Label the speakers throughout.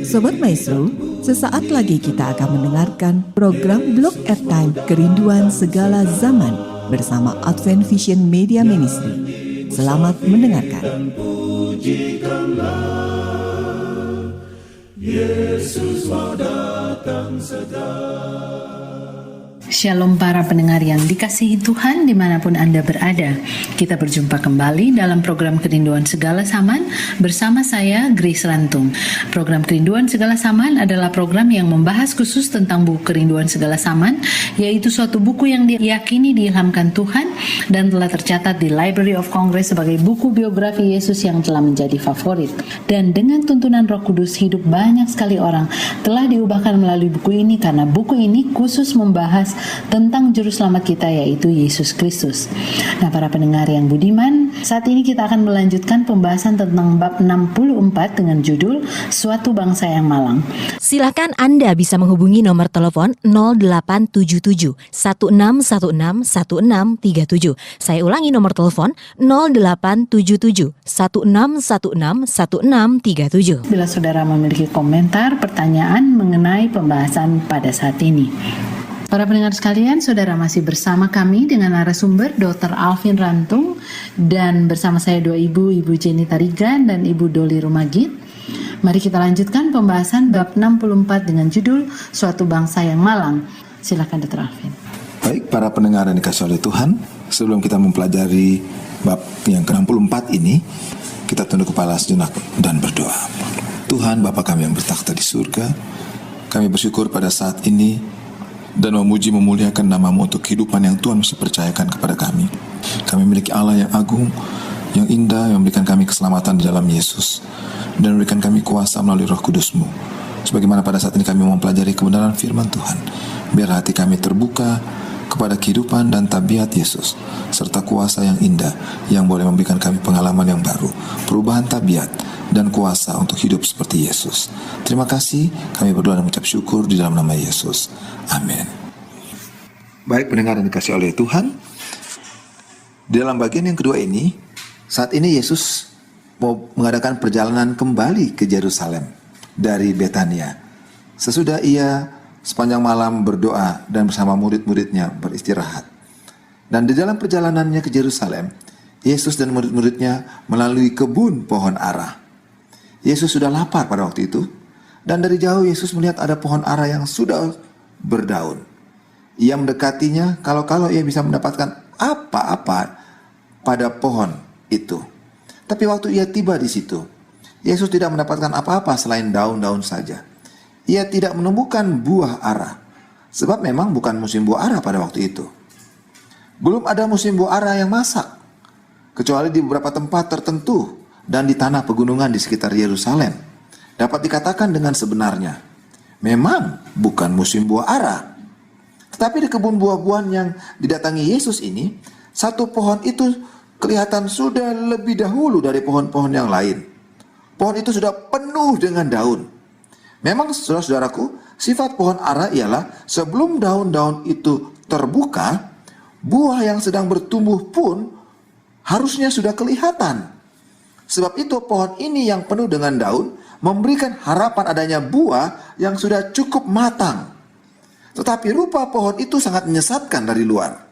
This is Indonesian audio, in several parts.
Speaker 1: Sobat Maestro, sesaat lagi kita akan mendengarkan program Blog Airtime Kerinduan Segala Zaman bersama Advent Vision Media Ministry. Selamat mendengarkan. Yesus mau datang segera.
Speaker 2: Shalom para pendengar yang dikasihi Tuhan dimanapun Anda berada. Kita berjumpa kembali dalam program Kerinduan Segala Zaman bersama saya Grace Rantung. Program Kerinduan Segala Zaman adalah program yang membahas khusus tentang buku Kerinduan Segala Zaman, yaitu suatu buku yang diyakini diilhamkan Tuhan dan telah tercatat di Library of Congress sebagai buku biografi Yesus yang telah menjadi favorit. Dan dengan tuntunan Roh Kudus, hidup banyak sekali orang telah diubahkan melalui buku ini karena buku ini khusus membahas tentang juru selamat kita, yaitu Yesus Kristus. Nah, para pendengar yang budiman, saat ini kita akan melanjutkan pembahasan tentang bab 64 dengan judul Suatu Bangsa yang Malang.
Speaker 3: Silakan Anda bisa menghubungi nomor telepon 0877 1616 1637. Saya ulangi nomor telepon 0877 1616 1637.
Speaker 2: Bila saudara memiliki komentar, pertanyaan mengenai pembahasan pada saat ini. Para pendengar sekalian, saudara masih bersama kami dengan narasumber Dr. Alvin Rantung dan bersama saya dua ibu Jenny Tarigan dan Ibu Doli Rumagit. Mari kita lanjutkan pembahasan bab 64 dengan judul Suatu Bangsa yang Malang. Silakan Dr. Alvin.
Speaker 4: Baik, para pendengar yang dikasihi oleh Tuhan, sebelum kita mempelajari bab yang ke-64 ini, kita tunduk kepala sejenak dan berdoa. Tuhan Bapa kami yang bertakhta di surga, kami bersyukur pada saat ini dan memuji memuliakan nama-Mu untuk kehidupan yang Tuhan masih percayakan kepada kami. Kami memiliki Allah yang agung, yang indah, yang memberikan kami keselamatan di dalam Yesus dan memberikan kami kuasa melalui Roh Kudus-Mu. Sebagaimana pada saat ini kami mempelajari kebenaran firman Tuhan, biar hati kami terbuka kepada kehidupan dan tabiat Yesus serta kuasa yang indah yang boleh memberikan kami pengalaman yang baru, perubahan tabiat dan kuasa untuk hidup seperti Yesus. Terima kasih, kami berdoa dan mengucap syukur di dalam nama Yesus. Amin. Baik pendengar yang dikasihi oleh Tuhan, di dalam bagian yang kedua ini, saat ini Yesus mau mengadakan perjalanan kembali ke Yerusalem dari Betania. Sesudah ia sepanjang malam berdoa dan bersama murid-muridnya beristirahat. Dan di dalam perjalanannya ke Yerusalem, Yesus dan murid-muridnya melalui kebun pohon ara. Yesus sudah lapar pada waktu itu, dan dari jauh Yesus melihat ada pohon ara yang sudah berdaun. Ia mendekatinya kalau ia bisa mendapatkan apa-apa pada pohon itu. Tapi waktu ia tiba di situ, Yesus tidak mendapatkan apa-apa selain daun-daun saja. Ia tidak menemukan buah ara, sebab memang bukan musim buah ara pada waktu itu. Belum ada musim buah ara yang masak, kecuali di beberapa tempat tertentu dan di tanah pegunungan di sekitar Yerusalem. Dapat dikatakan dengan sebenarnya, memang bukan musim buah ara. Tetapi di kebun buah-buahan yang didatangi Yesus ini, satu pohon itu kelihatan sudah lebih dahulu dari pohon-pohon yang lain. Pohon itu sudah penuh dengan daun. Memang saudara-saudaraku, sifat pohon ara ialah sebelum daun-daun itu terbuka, buah yang sedang bertumbuh pun harusnya sudah kelihatan. Sebab itu pohon ini yang penuh dengan daun memberikan harapan adanya buah yang sudah cukup matang. Tetapi rupa pohon itu sangat menyesatkan dari luar.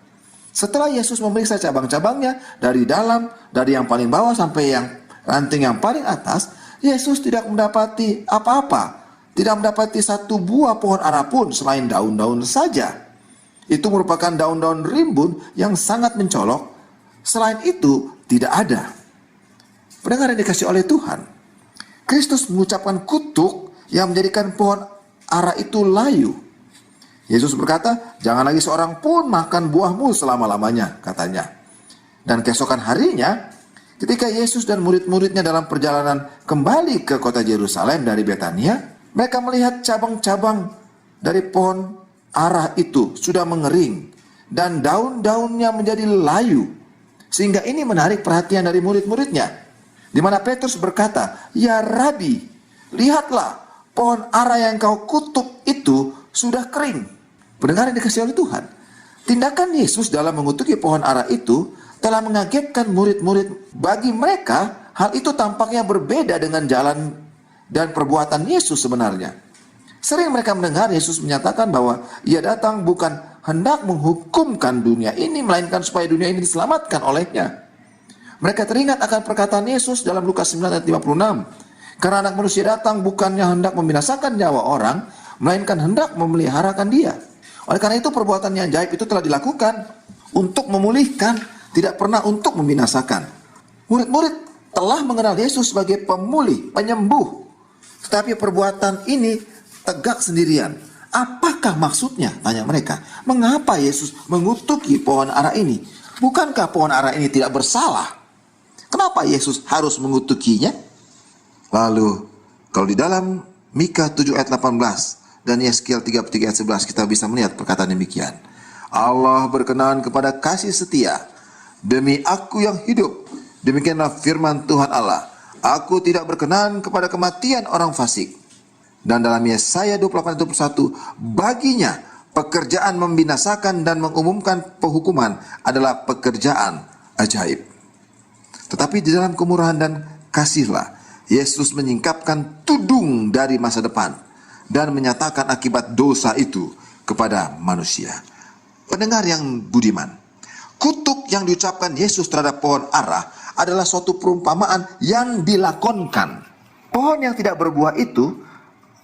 Speaker 4: Setelah Yesus memeriksa cabang-cabangnya dari dalam, dari yang paling bawah sampai yang ranting yang paling atas, Yesus tidak mendapati apa-apa. Tidak mendapati satu buah pohon ara pun selain daun-daun saja. Itu merupakan daun-daun rimbun yang sangat mencolok. Selain itu tidak ada. Pendengar yang dikasihi oleh Tuhan, Kristus mengucapkan kutuk yang menjadikan pohon ara itu layu. Yesus berkata, jangan lagi seorang pun makan buahmu selama-lamanya, katanya. Dan keesokan harinya, ketika Yesus dan murid-muridnya dalam perjalanan kembali ke kota Yerusalem dari Betania, mereka melihat cabang-cabang dari pohon ara itu sudah mengering dan daun-daunnya menjadi layu. Sehingga ini menarik perhatian dari murid-muridnya. Di mana Petrus berkata, "Ya Rabi, lihatlah pohon ara yang kau kutuk itu sudah kering." Pendengar yang dikasihi oleh Tuhan, tindakan Yesus dalam mengutuki pohon ara itu telah mengagetkan murid-murid. Bagi mereka, hal itu tampaknya berbeda dengan jalan dan perbuatan Yesus sebenarnya. Sering mereka mendengar Yesus menyatakan bahwa ia datang bukan hendak menghukumkan dunia ini, melainkan supaya dunia ini diselamatkan olehnya. Mereka teringat akan perkataan Yesus dalam Lukas 9 ayat 56. Karena anak manusia datang bukannya hendak membinasakan nyawa orang, melainkan hendak memeliharakan dia. Oleh karena itu perbuatan yang ajaib itu telah dilakukan untuk memulihkan, tidak pernah untuk membinasakan. Murid-murid telah mengenal Yesus sebagai pemulih, penyembuh. Tetapi perbuatan ini tegak sendirian. Apakah maksudnya? Tanya mereka. Mengapa Yesus mengutuki pohon ara ini? Bukankah pohon ara ini tidak bersalah? Kenapa Yesus harus mengutukinya? Lalu, kalau di dalam Mika 7 ayat 18 dan Yeskiel 33 ayat 11 kita bisa melihat perkataan demikian. Allah berkenan kepada kasih setia demi aku yang hidup. Demikianlah firman Tuhan Allah. Aku tidak berkenan kepada kematian orang fasik. Dan dalam Yesaya 28:21, baginya pekerjaan membinasakan dan mengumumkan penghukuman adalah pekerjaan ajaib. Tetapi di dalam kemurahan dan kasihlah Yesus menyingkapkan tudung dari masa depan dan menyatakan akibat dosa itu kepada manusia. Pendengar yang budiman, kutuk yang diucapkan Yesus terhadap pohon ara adalah suatu perumpamaan yang dilakonkan. Pohon yang tidak berbuah itu,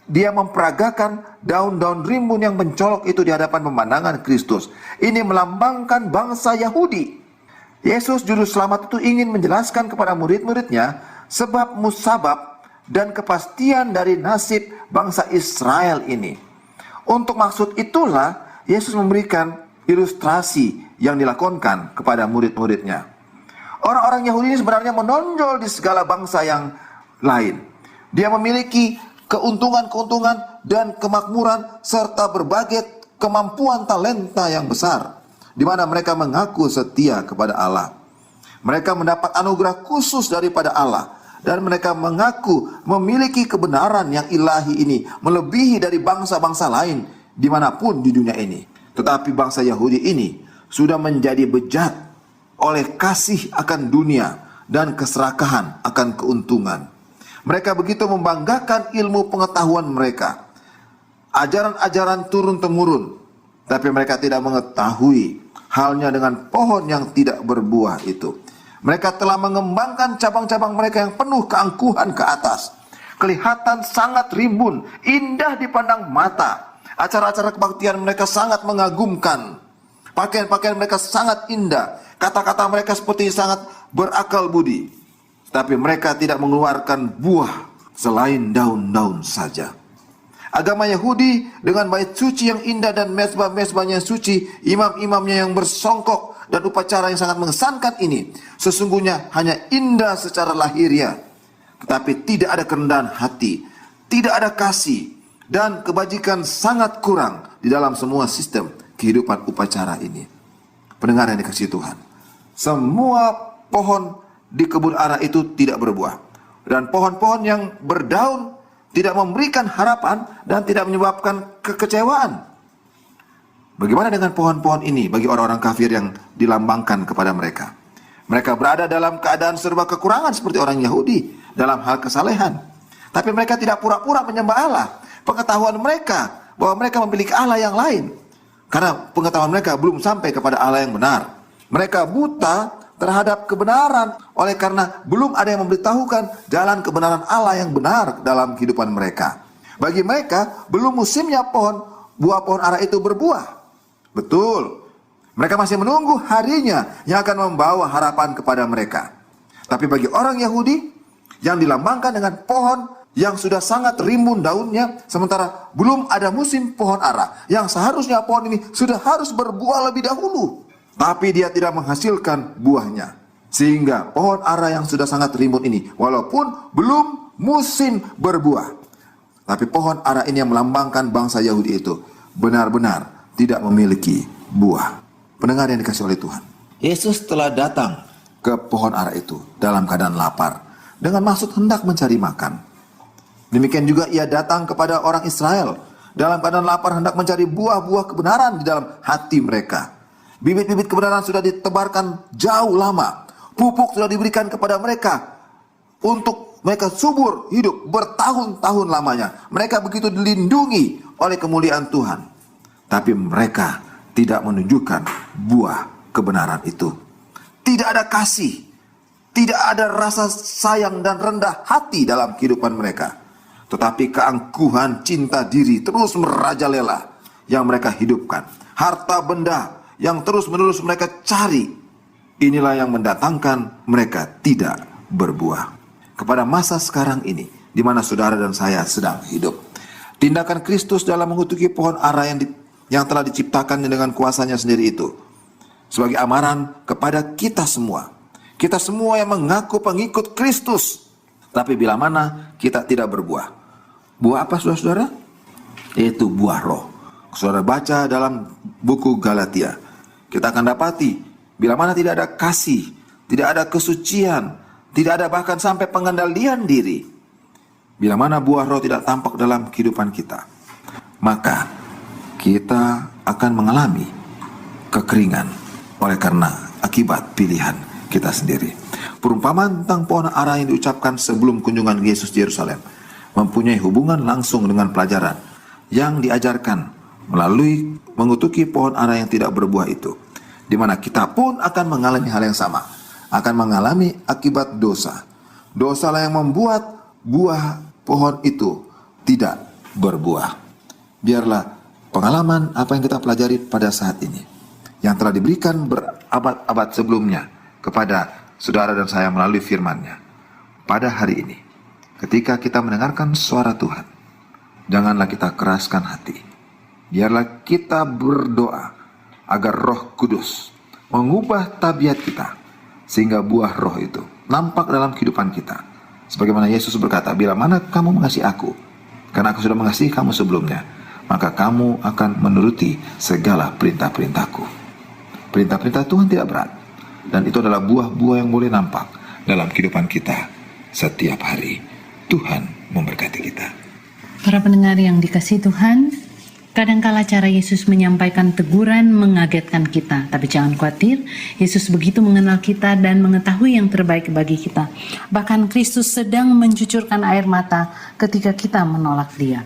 Speaker 4: dia memperagakan daun-daun rimbun yang mencolok itu di hadapan pemandangan Kristus. Ini melambangkan bangsa Yahudi. Yesus juru selamat itu ingin menjelaskan kepada murid-muridnya sebab musabab dan kepastian dari nasib bangsa Israel ini. Untuk maksud itulah Yesus memberikan ilustrasi yang dilakonkan kepada murid-muridnya. Orang-orang Yahudi ini sebenarnya menonjol di segala bangsa yang lain. Dia memiliki keuntungan-keuntungan dan kemakmuran serta berbagai kemampuan talenta yang besar, di mana mereka mengaku setia kepada Allah. Mereka mendapat anugerah khusus daripada Allah, dan mereka mengaku memiliki kebenaran yang ilahi ini melebihi dari bangsa-bangsa lain dimanapun di dunia ini. Tetapi bangsa Yahudi ini sudah menjadi bejat oleh kasih akan dunia dan keserakahan akan keuntungan. Mereka begitu membanggakan ilmu pengetahuan mereka, ajaran-ajaran turun-temurun, tapi mereka tidak mengetahui halnya dengan pohon yang tidak berbuah itu. Mereka telah mengembangkan cabang-cabang mereka yang penuh keangkuhan ke atas. Kelihatan sangat rimbun, indah dipandang mata. Acara-acara kebaktian mereka sangat mengagumkan. Pakaian-pakaian mereka sangat indah. Kata-kata mereka seperti sangat berakal budi. Tapi mereka tidak mengeluarkan buah selain daun-daun saja. Agama Yahudi dengan bait suci yang indah dan mezbah-mezbahnya suci, imam-imamnya yang bersongkok dan upacara yang sangat mengesankan ini sesungguhnya hanya indah secara lahiriah, tetapi tidak ada kerendahan hati, tidak ada kasih, dan kebajikan sangat kurang di dalam semua sistem kehidupan upacara ini. Pendengar yang dikasihi Tuhan, semua pohon di kebun ara itu tidak berbuah, dan pohon-pohon yang berdaun tidak memberikan harapan dan tidak menyebabkan kekecewaan. Bagaimana dengan pohon-pohon ini bagi orang-orang kafir yang dilambangkan kepada mereka? Mereka berada dalam keadaan serba kekurangan seperti orang Yahudi dalam hal kesalehan. Tapi mereka tidak pura-pura menyembah Allah. Pengetahuan mereka bahwa mereka memiliki Allah yang lain. Karena pengetahuan mereka belum sampai kepada Allah yang benar. Mereka buta terhadap kebenaran oleh karena belum ada yang memberitahukan jalan kebenaran Allah yang benar dalam kehidupan mereka. Bagi mereka belum musimnya buah pohon ara itu berbuah. Betul, mereka masih menunggu harinya yang akan membawa harapan kepada mereka. Tapi bagi orang Yahudi yang dilambangkan dengan pohon yang sudah sangat rimbun daunnya, sementara belum ada musim pohon ara, yang seharusnya pohon ini sudah harus berbuah lebih dahulu, tapi dia tidak menghasilkan buahnya. Sehingga pohon ara yang sudah sangat rimbun ini, walaupun belum musim berbuah, tapi pohon ara ini yang melambangkan bangsa Yahudi itu benar-benar tidak memiliki buah. Pendengar yang dikasihi oleh Tuhan, Yesus telah datang ke pohon ara itu dalam keadaan lapar, dengan maksud hendak mencari makan. Demikian juga ia datang kepada orang Israel dalam keadaan lapar, hendak mencari buah-buah kebenaran di dalam hati mereka. Bibit-bibit kebenaran sudah ditebarkan jauh lama. Pupuk sudah diberikan kepada mereka untuk Mereka subur hidup bertahun-tahun lamanya. Mereka begitu dilindungi oleh kemuliaan Tuhan. Tapi mereka tidak menunjukkan buah kebenaran itu. Tidak ada kasih, tidak ada rasa sayang dan rendah hati dalam kehidupan mereka. Tetapi keangkuhan cinta diri terus merajalela yang mereka hidupkan. Harta benda yang terus-menerus mereka cari, inilah yang mendatangkan mereka tidak berbuah. Kepada masa sekarang ini, di mana saudara dan saya sedang hidup, tindakan Kristus dalam mengutuki pohon ara yang telah diciptakannya dengan kuasanya sendiri itu, sebagai amaran kepada kita semua. Kita semua yang mengaku pengikut Kristus. Tapi bila mana kita tidak berbuah. Buah apa saudara-saudara? Yaitu buah roh. Saudara baca dalam buku Galatia. Kita akan dapati bila mana tidak ada kasih, tidak ada kesucian, tidak ada bahkan sampai pengendalian diri. Bila mana buah roh tidak tampak dalam kehidupan kita, maka kita akan mengalami kekeringan oleh karena akibat pilihan kita sendiri. Perumpamaan tentang pohon ara yang diucapkan sebelum kunjungan Yesus di Yerusalem mempunyai hubungan langsung dengan pelajaran yang diajarkan melalui mengutuki pohon ara yang tidak berbuah itu, di mana kita pun akan mengalami hal yang sama, akan mengalami akibat dosa. Dosalah yang membuat buah pohon itu tidak berbuah. Biarlah pengalaman apa yang kita pelajari pada saat ini, yang telah diberikan berabad-abad sebelumnya kepada saudara dan saya melalui firman-Nya, pada hari ini, ketika kita mendengarkan suara Tuhan, janganlah kita keraskan hati. Biarlah kita berdoa agar Roh Kudus mengubah tabiat kita, sehingga buah roh itu nampak dalam kehidupan kita. Sebagaimana Yesus berkata, bila mana kamu mengasihi aku, karena aku sudah mengasihi kamu sebelumnya, maka kamu akan menuruti segala perintah-perintahku. Perintah-perintah Tuhan tidak berat, dan itu adalah buah-buah yang boleh nampak dalam kehidupan kita setiap hari. Tuhan memberkati kita.
Speaker 2: Para pendengar yang dikasihi Tuhan, kadangkala cara Yesus menyampaikan teguran mengagetkan kita, tapi jangan khawatir, Yesus begitu mengenal kita dan mengetahui yang terbaik bagi kita. Bahkan Kristus sedang mencucurkan air mata ketika kita menolak Dia.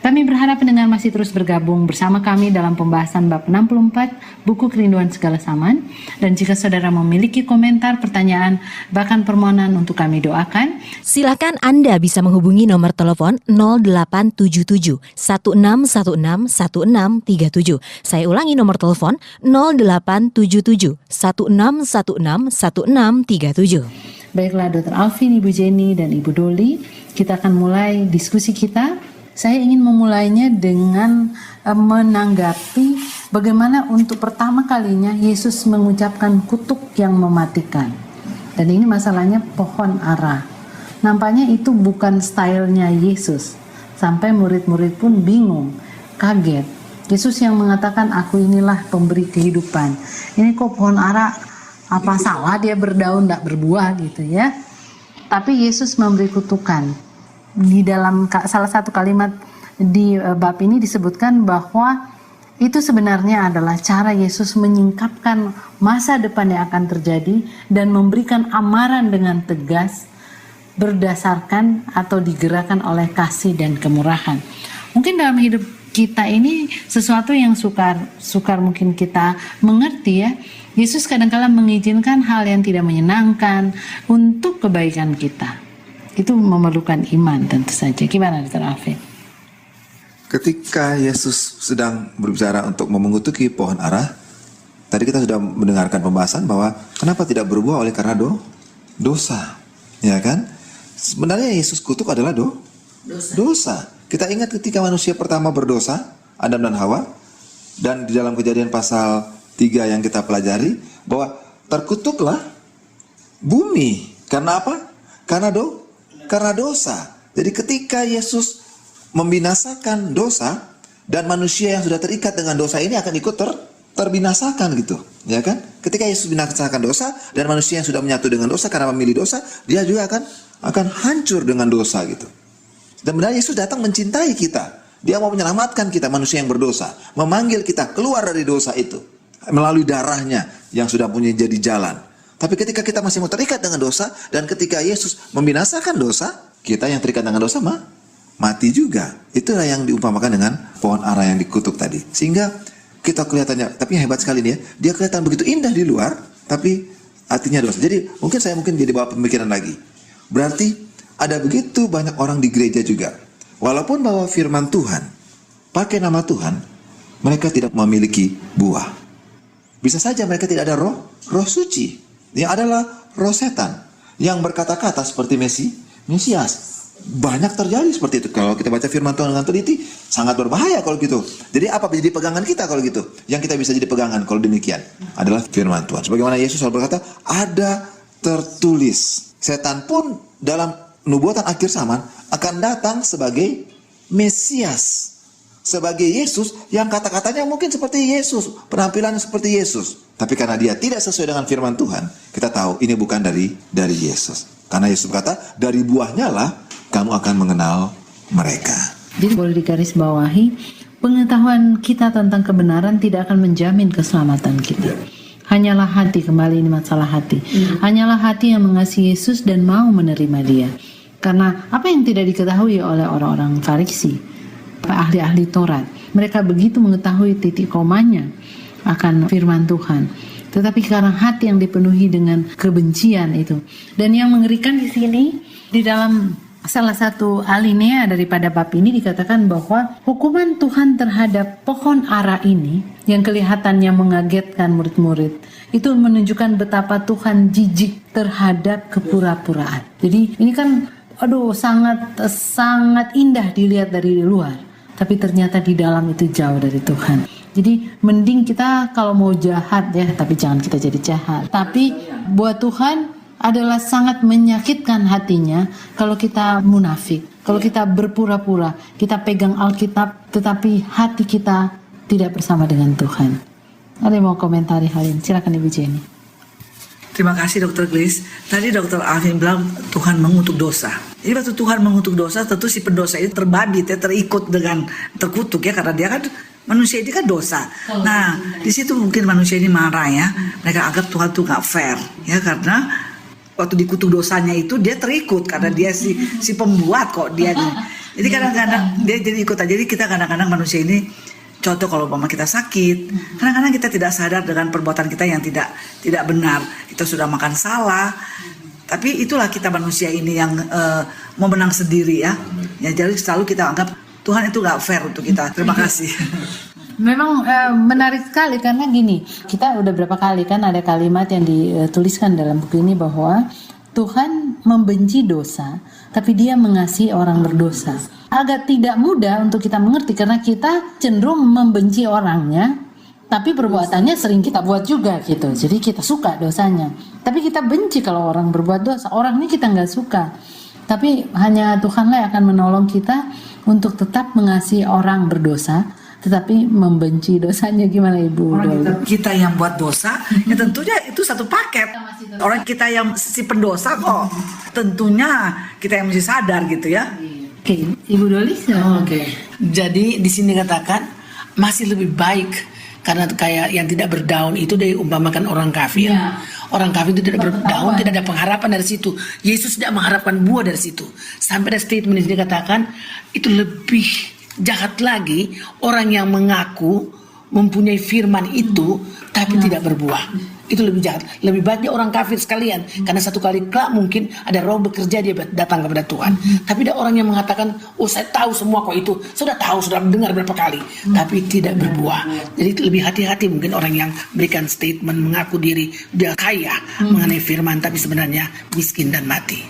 Speaker 2: Kami berharap pendengar masih terus bergabung bersama kami dalam pembahasan bab 64 buku Kerinduan Segala Zaman. Dan jika saudara memiliki komentar, pertanyaan, bahkan permohonan untuk kami doakan,
Speaker 3: Silakan Anda bisa menghubungi nomor telepon 0877 1616 1637. Saya ulangi nomor telepon 0877 1616 1637.
Speaker 2: baiklah Dr. Alvin, Ibu Jenny, dan Ibu Doli, kita akan mulai diskusi kita. Saya ingin memulainya dengan menanggapi bagaimana untuk pertama kalinya Yesus mengucapkan kutuk yang mematikan. Dan ini masalahnya pohon ara. Nampaknya itu bukan stylenya Yesus. Sampai murid-murid pun bingung, kaget. Yesus yang mengatakan, aku inilah pemberi kehidupan. Ini kok pohon ara, apa salah dia berdaun tak berbuah gitu ya. Tapi Yesus memberi kutukan. Di dalam salah satu kalimat di bab ini disebutkan bahwa itu sebenarnya adalah cara Yesus menyingkapkan masa depan yang akan terjadi dan memberikan amaran dengan tegas berdasarkan atau digerakkan oleh kasih dan kemurahan. Mungkin dalam hidup kita ini sesuatu yang sukar mungkin kita mengerti ya. Yesus kadang-kala mengizinkan hal yang tidak menyenangkan untuk kebaikan kita. Itu memerlukan iman tentu saja. Gimana Dr. Alvin?
Speaker 4: Ketika Yesus sedang berbicara untuk mengutuki pohon ara, tadi kita sudah mendengarkan pembahasan bahwa kenapa tidak berbuah oleh karena dosa, ya kan? Sebenarnya Yesus kutuk adalah dosa. Kita ingat ketika manusia pertama berdosa, Adam dan Hawa, dan di dalam Kejadian pasal 3 yang kita pelajari bahwa terkutuklah bumi. Karena apa? Karena dosa. Jadi ketika Yesus membinasakan dosa, dan manusia yang sudah terikat dengan dosa ini akan ikut terbinasakan gitu, ya kan? Ketika Yesus binasakan dosa dan manusia yang sudah menyatu dengan dosa karena memilih dosa, dia juga akan hancur dengan dosa gitu. Dan benar Yesus datang mencintai kita. Dia mau menyelamatkan kita manusia yang berdosa, memanggil kita keluar dari dosa itu melalui darahnya yang sudah punya jadi jalan. Tapi ketika kita masih mau terikat dengan dosa, dan ketika Yesus membinasakan dosa, kita yang terikat dengan dosa mati juga. Itulah yang diumpamakan dengan pohon ara yang dikutuk tadi. Sehingga kita kelihatannya, tapi hebat sekali nih ya, dia kelihatan begitu indah di luar, tapi artinya dosa. Jadi saya mungkin jadi bawa pemikiran lagi. Berarti ada begitu banyak orang di gereja juga, walaupun bawa firman Tuhan, pakai nama Tuhan, mereka tidak memiliki buah. Bisa saja mereka tidak ada roh suci. Yang adalah roh setan yang berkata-kata seperti Mesias. Banyak terjadi seperti itu. Kalau kita baca firman Tuhan dengan teliti, sangat berbahaya kalau gitu. Jadi apa jadi pegangan kita kalau gitu? Yang kita bisa jadi pegangan kalau demikian adalah firman Tuhan. Sebagaimana Yesus selalu berkata, ada tertulis. Setan pun dalam nubuatan akhir zaman akan datang sebagai Mesias, sebagai Yesus yang kata-katanya mungkin seperti Yesus, penampilannya seperti Yesus. Tapi karena dia tidak sesuai dengan firman Tuhan, kita tahu ini bukan dari Yesus. Karena Yesus berkata, dari buahnya lah kamu akan mengenal mereka.
Speaker 2: Jadi boleh digarisbawahi, pengetahuan kita tentang kebenaran tidak akan menjamin keselamatan kita. Hanyalah hati, kembali ini masalah hati. Hanyalah hati yang mengasihi Yesus dan mau menerima dia. Karena apa yang tidak diketahui oleh orang-orang Farisi, ahli-ahli Taurat, mereka begitu mengetahui titik komanya akan firman Tuhan. Tetapi karena hati yang dipenuhi dengan kebencian itu. Dan yang mengerikan di sini, di dalam salah satu alinea daripada bab ini dikatakan bahwa hukuman Tuhan terhadap pohon ara ini yang kelihatannya mengagetkan murid-murid, itu menunjukkan betapa Tuhan jijik terhadap kepura-puraan. Jadi ini kan sangat indah dilihat dari luar, tapi ternyata di dalam itu jauh dari Tuhan. Jadi mending kita kalau mau jahat ya, tapi jangan kita jadi jahat. Tapi buat Tuhan adalah sangat menyakitkan hatinya kalau kita munafik, kalau kita berpura-pura, kita pegang Alkitab tetapi hati kita tidak bersama dengan Tuhan. Ada yang mau komentari hal ini? Silakan Ibu Jenny.
Speaker 5: Terima kasih Dr. Grace. Tadi Dr. Alvin bilang Tuhan mengutuk dosa. Jadi waktu Tuhan mengutuk dosa, tentu si pendosa itu terbabit ya, terikut dengan terkutuk ya, karena dia kan manusia ini kan dosa. Nah, di situ mungkin manusia ini marah ya. Mereka anggap Tuhan tuh gak fair ya, karena waktu dikutuk dosanya itu dia terikut karena dia si pembuat kok dia. Jadi kadang-kadang dia jadi ikut aja. Jadi kita kadang-kadang manusia ini, contoh kalau mama kita sakit, kadang-kadang kita tidak sadar dengan perbuatan kita yang tidak benar. Kita sudah makan salah. Tapi itulah kita manusia ini yang mau menang sendiri ya. Ya jadi selalu kita anggap Tuhan itu gak fair untuk kita. Terima kasih.
Speaker 2: Memang menarik sekali karena gini, kita udah berapa kali kan ada kalimat yang dituliskan dalam buku ini bahwa Tuhan membenci dosa, tapi Dia mengasihi orang berdosa. Agak tidak mudah untuk kita mengerti karena kita cenderung membenci orangnya, tapi perbuatannya sering kita buat juga gitu. Jadi kita suka dosanya, tapi kita benci kalau orang berbuat dosa. Orang ini kita nggak suka, tapi hanya Tuhanlah yang akan menolong kita untuk tetap mengasihi orang berdosa, tetapi membenci dosanya. Gimana Ibu?
Speaker 5: Kita yang buat dosa, ya tentunya itu satu paket. Orang kita yang si pendosa kok, tentunya kita yang mesti sadar gitu ya.
Speaker 2: Oke, Ibu Doli.
Speaker 6: Oke. Jadi di sini katakan masih lebih baik karena kayak yang tidak berdaun itu diumpamakan orang kafir. Ya. Orang kafir itu tidak berdaun, tidak ada pengharapan dari situ. Yesus tidak mengharapkan buah dari situ. Sampai ada statement di sini dikatakan itu lebih jahat lagi orang yang mengaku mempunyai firman itu tapi tidak berbuah. Itu lebih jahat. Lebih baiknya orang kafir sekalian, karena satu kali kelak mungkin ada roh bekerja dia datang kepada Tuhan. Tapi ada orang yang mengatakan, oh saya tahu semua kok itu, sudah tahu, sudah dengar berapa kali, tapi tidak berbuah. Jadi lebih hati-hati mungkin orang yang berikan statement mengaku diri dia kaya mengenai firman, tapi sebenarnya miskin dan mati.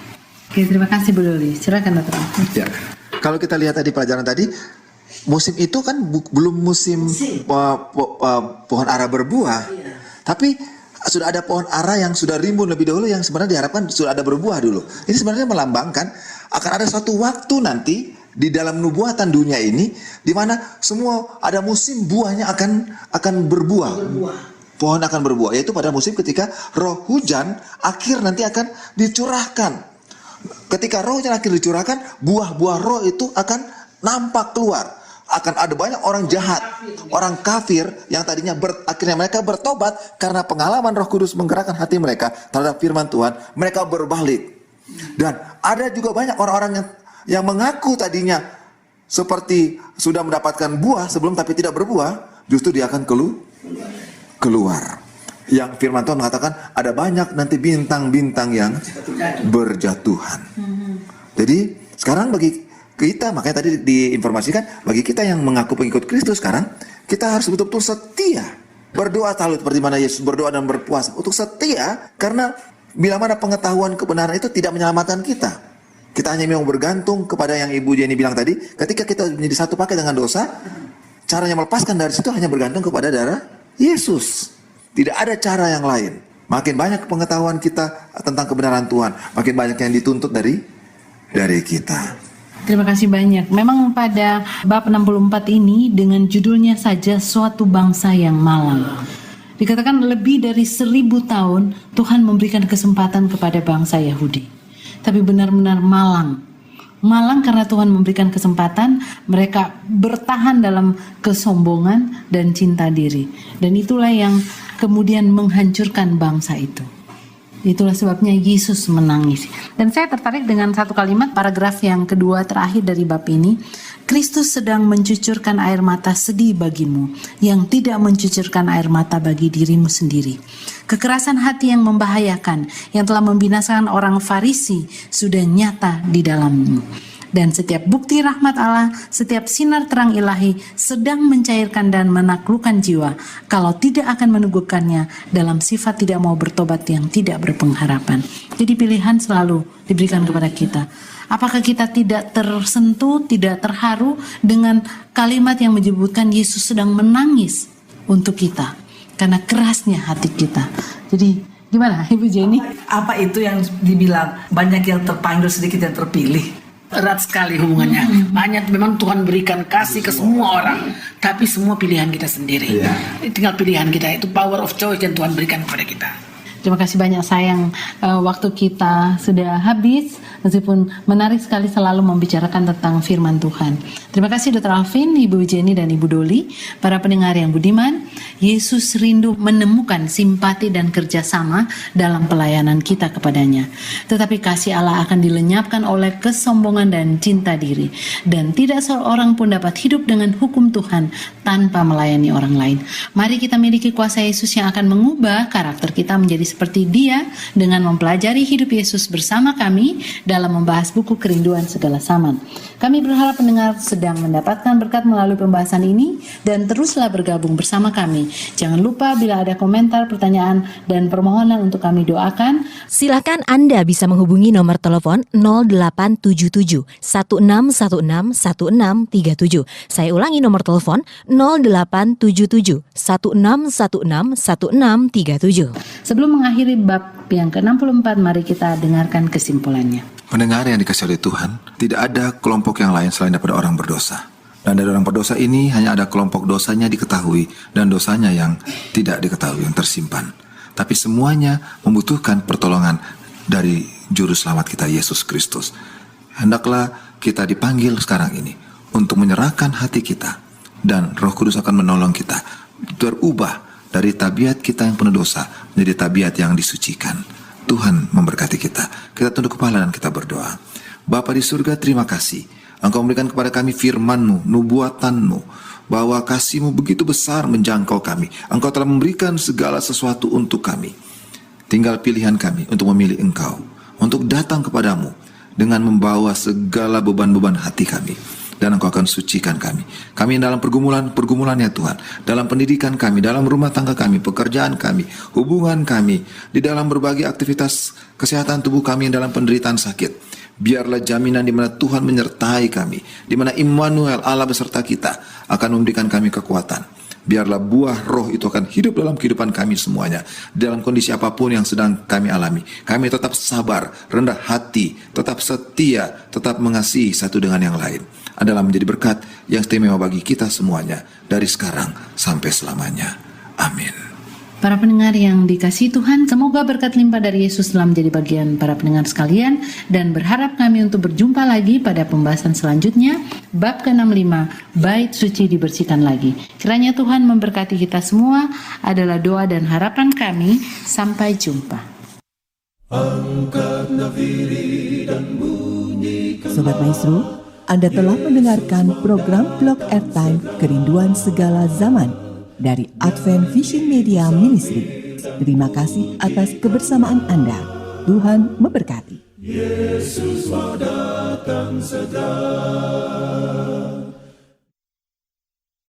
Speaker 2: Oke, terima kasih Bu Doli. Silakan Dr.
Speaker 4: Ya. Kalau kita lihat tadi pelajaran tadi, musim itu kan belum musim pohon ara berbuah, tapi sudah ada pohon ara yang sudah rimbun lebih dahulu yang sebenarnya diharapkan sudah ada berbuah dulu. Ini sebenarnya melambangkan akan ada suatu waktu nanti di dalam nubuatan dunia ini di mana semua ada musim buahnya akan berbuah. Pohon akan berbuah, yaitu pada musim ketika roh hujan akhir nanti akan dicurahkan. Ketika roh hujan akhir dicurahkan, buah-buah roh itu akan nampak keluar. akan ada banyak orang jahat, orang kafir yang tadinya akhirnya mereka bertobat karena pengalaman Roh Kudus menggerakkan hati mereka terhadap firman Tuhan, mereka berbalik. Dan ada juga banyak orang-orang yang mengaku tadinya seperti sudah mendapatkan buah sebelum tapi tidak berbuah, justru dia akan keluar. Yang firman Tuhan mengatakan ada banyak nanti bintang-bintang yang berjatuhan. Jadi sekarang bagi kita, makanya tadi diinformasikan, bagi kita yang mengaku pengikut Kristus sekarang, kita harus betul-betul setia. Berdoa selalu seperti mana Yesus berdoa dan berpuasa. Untuk setia, karena bila mana pengetahuan kebenaran itu tidak menyelamatkan kita. Kita hanya memang bergantung kepada yang Ibu Jenny bilang tadi, ketika kita menjadi satu paket dengan dosa, caranya melepaskan dari situ hanya bergantung kepada darah Yesus. Tidak ada cara yang lain. Makin banyak pengetahuan kita tentang kebenaran Tuhan, makin banyak yang dituntut dari kita.
Speaker 2: Terima kasih banyak. Memang pada bab 64 ini dengan judulnya saja suatu bangsa yang malang. Dikatakan lebih dari 1000 tahun Tuhan memberikan kesempatan kepada bangsa Yahudi. Tapi benar-benar malang. Malang karena Tuhan memberikan kesempatan, mereka bertahan dalam kesombongan dan cinta diri. Dan itulah yang kemudian menghancurkan bangsa itu. Itulah sebabnya Yesus menangis. Dan saya tertarik dengan satu kalimat paragraf yang kedua terakhir dari bab ini. Kristus sedang mencucurkan air mata sedih bagimu, yang tidak mencucurkan air mata bagi dirimu sendiri. Kekerasan hati yang membahayakan, yang telah membinasakan orang Farisi, sudah nyata di dalammu. Dan setiap bukti rahmat Allah, setiap sinar terang ilahi sedang mencairkan dan menaklukkan jiwa, kalau tidak akan meneguhkannya dalam sifat tidak mau bertobat yang tidak berpengharapan. Jadi pilihan selalu diberikan kepada kita. Apakah kita tidak tersentuh, tidak terharu dengan kalimat yang menyebutkan Yesus sedang menangis untuk kita karena kerasnya hati kita. Jadi gimana Ibu Jenny?
Speaker 5: Apa itu yang dibilang banyak yang terpanggil, sedikit yang terpilih?
Speaker 6: Erat sekali hubungannya. Banyak memang Tuhan berikan kasih ke semua orang, tapi semua pilihan kita sendiri. Tinggal pilihan kita, itu power of choice yang Tuhan berikan kepada kita.
Speaker 2: Terima kasih banyak sayang, waktu kita sudah habis, meskipun menarik sekali selalu membicarakan tentang firman Tuhan. Terima kasih Dr. Alvin, Ibu Jenny dan Ibu Doli, para pendengar yang budiman. Yesus rindu menemukan simpati dan kerjasama dalam pelayanan kita kepadanya. Tetapi kasih Allah akan dilenyapkan oleh kesombongan dan cinta diri. Dan tidak seorang pun dapat hidup dengan hukum Tuhan tanpa melayani orang lain. Mari kita miliki kuasa Yesus yang akan mengubah karakter kita menjadi seperti Dia dengan mempelajari hidup Yesus bersama kami dalam membahas buku Kerinduan Segala Zaman. Kami berharap pendengar sedang mendapatkan berkat melalui pembahasan ini dan teruslah bergabung bersama kami. Jangan lupa bila ada komentar, pertanyaan, dan permohonan untuk kami doakan,
Speaker 3: Silakan Anda bisa menghubungi nomor telepon 0877 1616 1637. Saya ulangi nomor telepon 0877 1616 1637.
Speaker 2: sebelum mengakhiri bab yang ke-64, mari kita dengarkan kesimpulannya.
Speaker 4: Pendengar yang dikasihi oleh Tuhan, tidak ada kelompok yang lain selain daripada orang berdosa. Dan dari orang berdosa ini hanya ada kelompok dosanya diketahui dan dosanya yang tidak diketahui, yang tersimpan. Tapi semuanya membutuhkan pertolongan dari Juru Selamat kita, Yesus Kristus. Hendaklah kita dipanggil sekarang ini untuk menyerahkan hati kita, dan Roh Kudus akan menolong kita berubah dari tabiat kita yang penuh dosa menjadi tabiat yang disucikan. Tuhan memberkati kita. Kita tunduk kepala dan kita berdoa. Bapa di surga, terima kasih. Engkau memberikan kepada kami firman-Mu, nubuatan-Mu, bahwa kasih-Mu begitu besar menjangkau kami. Engkau telah memberikan segala sesuatu untuk kami. Tinggal pilihan kami untuk memilih Engkau, untuk datang kepadamu dengan membawa segala beban-beban hati kami. Dan Engkau akan sucikan kami. Kami dalam pergumulan-pergumulannya Tuhan. Dalam pendidikan kami, dalam rumah tangga kami, pekerjaan kami, hubungan kami, di dalam berbagai aktivitas kesehatan tubuh kami yang dalam penderitaan sakit. Biarlah jaminan di mana Tuhan menyertai kami, di mana Immanuel, Allah beserta kita, akan memberikan kami kekuatan. Biarlah buah roh itu akan hidup dalam kehidupan kami semuanya. Dalam kondisi apapun yang sedang kami alami, kami tetap sabar, rendah hati, tetap setia, tetap mengasihi satu dengan yang lain. Adalah menjadi berkat yang istimewa bagi kita semuanya, dari sekarang sampai selamanya. Amin.
Speaker 2: Para pendengar yang dikasihi Tuhan, semoga berkat limpah dari Yesus telah menjadi bagian para pendengar sekalian, dan berharap kami untuk berjumpa lagi pada pembahasan selanjutnya. bab ke-65, bait suci dibersihkan lagi. Kiranya Tuhan memberkati kita semua, adalah doa dan harapan kami. Sampai jumpa.
Speaker 1: Sobat Maestro, Anda telah mendengarkan program Blog Airtime Kerinduan Segala Zaman dari Advent Vision Media Ministry. Terima kasih atas kebersamaan Anda. Tuhan memberkati.
Speaker 7: Yesus mau datang segera.